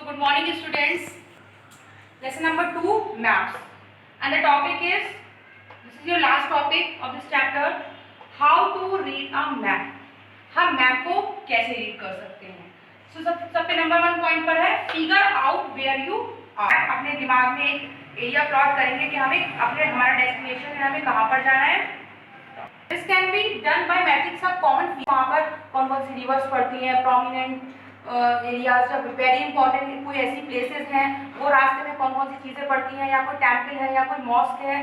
So good morning students. Lesson number 2 maps and the topic is, this is your last topic of this chapter, how to read a map. हम map को कैसे read कर सकते हैं. So सब पे number 1 point पर है figure out where you are. अपने दिमाग में एक एरिया प्लॉट करेंगे कि हमें हमारा डेस्टिनेशन है, हमें कहाँ पर जाना है. This can be done by matching some common features. वहाँ पर कौन कौन सी रिवर्स पड़ती हैं, प्रोमिनेंट एरियाज, जब वेरी इंपॉर्टेंट कोई ऐसी प्लेसेस हैं, वो रास्ते में कौन कौन सी चीज़ें पड़ती हैं, या कोई टेम्पल है या कोई मॉस्क है,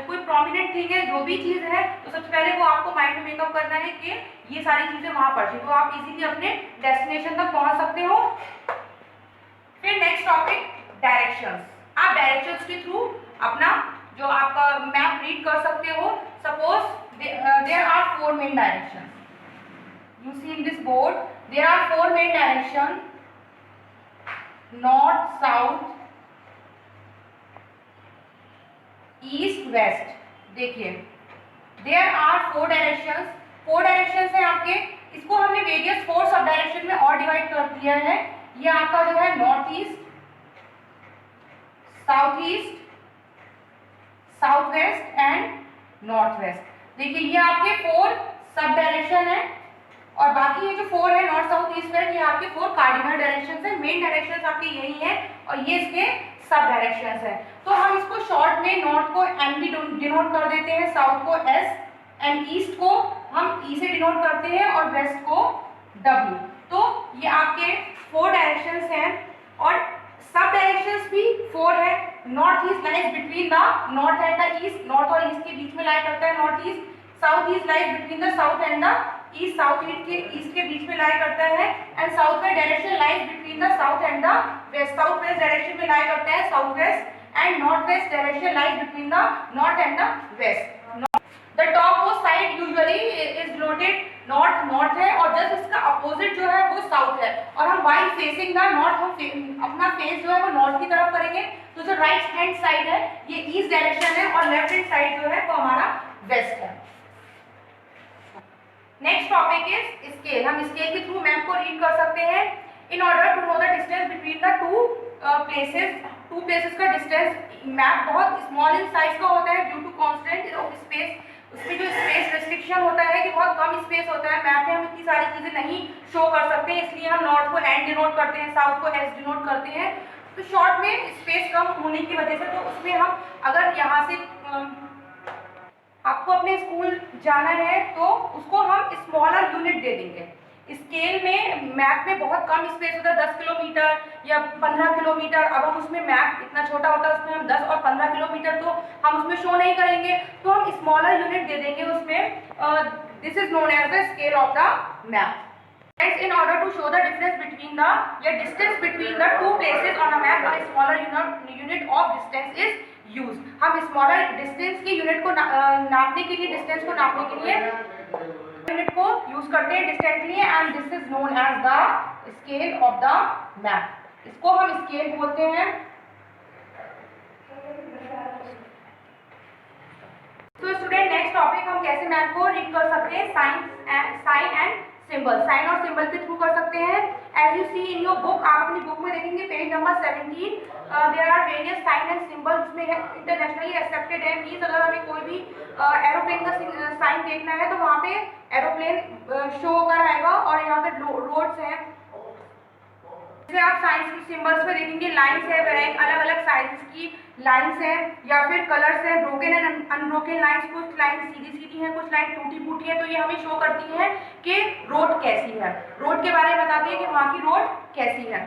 कोई प्रोमिनेंट थिंग है, जो भी चीज़ है, तो सबसे पहले वो आपको माइंड में मेकअप करना है कि ये सारी चीज़ें वहाँ पड़ती हैं, तो आप इजीली अपने डेस्टिनेशन तक पहुँच सकते हो. फिर नेक्स्ट टॉपिक डायरेक्शंस. आप डायरेक्शंस के थ्रू अपना जो आपका मैप रीड कर सकते हो. Suppose there are 4 main directions. You see in this board there are 4 main directions: north, south, east, west. देखिए there are 4 directions. 4 directions हैं आपके. इसको हमने वेरियस 4 सब डायरेक्शन में और डिवाइड कर दिया है. ये आपका जो है north east, south east, south west and north waste. देखिए ये आपके 4 सब डायरेक्शन है और बाकी ये जो 4 है नॉर्थ, साउथ, ईस्ट, वेस्ट, ये आपके 4 कार्डिनल डायरेक्शंस है. मेन डायरेक्शंस आपके यही हैं और ये इसके सब डायरेक्शंस हैं. तो हम इसको शॉर्ट में नॉर्थ को एन भी डिनोट कर देते हैं, साउथ को एस एंड ईस्ट को हम ई से डिनोट करते हैं और वेस्ट को डब्ल्यू. तो ये आपके 4 डायरेक्शंस हैं और सब डायरेक्शंस भी 4 है. North east lies between the north and the east. North और ईस्ट के बीच में लाई करता है north east. South east lies between the south and the east. South east के बीच में लाई करता है. And south west direction lies between the south and the west. South west direction में लाई करता है south west and north west direction lies between the north and the west. The top most side usually is denoted north है और just इसका opposite जो है वो south है. और हम व्हाइल फेसिंग द नॉर्थ, हम अपना फेस जो है वो नॉर्थ की तरफ करेंगे. तो जो राइट हैंड साइड है ये ईस्ट डायरेक्शन है और लेफ्ट हैंड साइड जो है वो हमारा वेस्ट है. Next topic is scale. हम स्केल के थ्रू मैप को रीड कर सकते हैं. In order to know the distance between the two places का डिस्टेंस. मैप बहुत स्मॉल इन साइज का होता है due to constant of space. उसमें जो स्पेस रेस्ट्रिक्शन होता है कि बहुत कम स्पेस होता है, मैप में हम इतनी सारी चीज़ें नहीं शो कर सकते हैं, इसलिए हम नॉर्थ को एन डिनोट करते हैं, साउथ को एस डिनोट करते हैं. तो शॉर्ट में स्पेस कम होने की वजह से तो उसमें हम अगर यहाँ से आपको अपने स्कूल जाना है तो उसको हम स्मॉलर यूनिट दे देंगे. स्केल में मैप में बहुत कम स्पेस होता है, 10 किलोमीटर या 15 किलोमीटर. अब हम उसमें मैप इतना छोटा होता है, उसमें हम 10 और 15 किलोमीटर तो हम उसमें शो नहीं करेंगे, तो हम स्मॉलर यूनिट दे देंगे उसमें. This is known as the scale of the map. In order to show the difference between the distance between the two places on a map, a smaller unit of distance is used. हम smaller distance के unit को नापने के लिए, distance को नापने के लिए यूनिट को यूज करते हैं डिस्टेंस के लिए. And this is known as the scale of the map. इसको हम स्केल बोलते हैं. तो स्टूडेंट नेक्स्ट टॉपिक हम कैसे मैप को रीड कर सकते हैं. Sign and symbol. साइन और सिंबल के थ्रू कर सकते हैं. As you see in your book, आप अपनी बुक में देखेंगे page number 17, there are various sign and symbol. उसमें इंटरनेशनली एक्सेप्टेड है. मीन्स अगर हमें कोई भी एरोप्लेन का साइन देखना है तो वहाँ पे एरोप्लेन शो होकर आएगा और यहाँ पे रोड्स हैं. जैसे आप साइंस सिंबल्स में देखेंगे लाइन्स है, अलग अलग साइज की लाइन्स हैं या फिर कलर्स हैं, ब्रोकन एंड अनब्रोकन लाइन्स. कुछ लाइन सीधी सीधी हैं, कुछ लाइन टूटी फूटी है. तो ये हमें शो करती है कि रोड कैसी है, रोड के बारे में बताती है कि वहाँ की रोड कैसी है.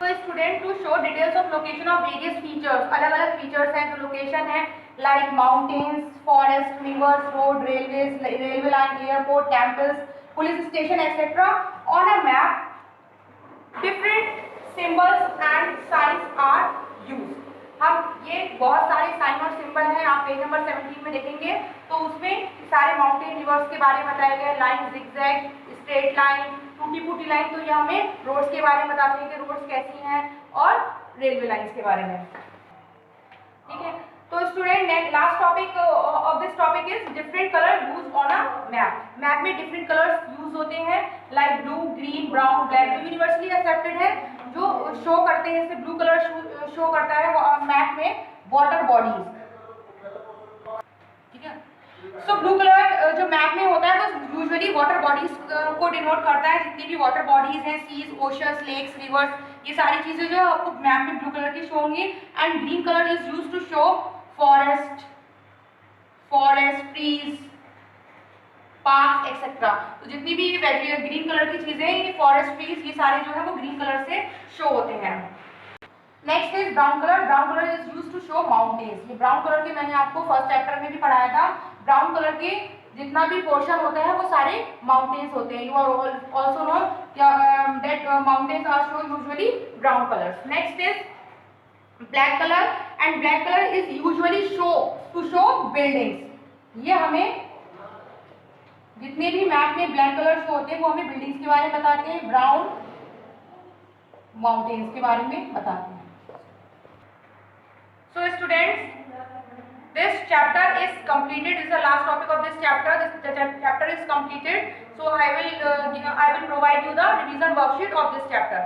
तो student to show details of location of various features, अलग अलग फीचर्स हैं जो लोकेशन है, like mountains, forest, rivers, road, railway line, airport, temples, police station etcetera. On a map different symbols and signs are use. हम ये बहुत सारे sign और सिंबल हैं, आप पेज नंबर 17 में देखेंगे तो उसमें सारे माउंटेन रिवर्स के बारे में बताया गया है. लाइन, जिगजैग, स्ट्रेट लाइन, टूटी फूटी लाइन. तो ये हमें रोड्स के बारे में बताते हैं कि रोड्स कैसी हैं और रेलवे लाइंस के बारे में. ठीक है. तो student last topic of this topic is different colour use on a map. Map में डिफरेंट कलर्स यूज होते हैं like blue, green, brown, black. जो यूनिवर्सली एक्सेप्टेड है जो शो करते हैं, जैसे ब्लू कलर शो करता है मैप में वाटर बॉडीज, ठीक है। सो ब्लू कलर जो मैप में होता है वो यूजुअली वाटर बॉडीज को डिनोट करता है, जितनी भी वाटर बॉडीज हैं, सीज, ओशंस, लेक्स, रिवर्स, ये सारी चीजें जो है आपको मैप में ब्लू कलर की शो होंगी। And green colour is used to show forest, trees, park etcetera. तो जितनी भी ग्रीन कलर की चीजें, ये फॉरेस्ट, ट्रीज, ये सारे जो है वो ग्रीन कलर से शो होते हैं। Next is brown colour. Brown colour is used to show mountains. ये ब्राउन कलर के मैंने आपको फर्स्ट चैप्टर में भी पढ़ाया था। ब्राउन कलर के जितना भी पोर्शन होता है वो सारे माउंटेन्स होते हैं। You are also know that mountains are show usually brown colour. Next is black colour, and black colour is usually to show buildings. ये हमें जितने भी मैप में ब्लैक कलर शो होते हैं वो हमें बिल्डिंग्स के बारे में बताते हैं, ब्राउन माउंटेन्स के बारे में बताते हैं। So students, this chapter is completed. This is the last topic of this chapter. This chapter is completed. So I will provide you the revision worksheet of this chapter.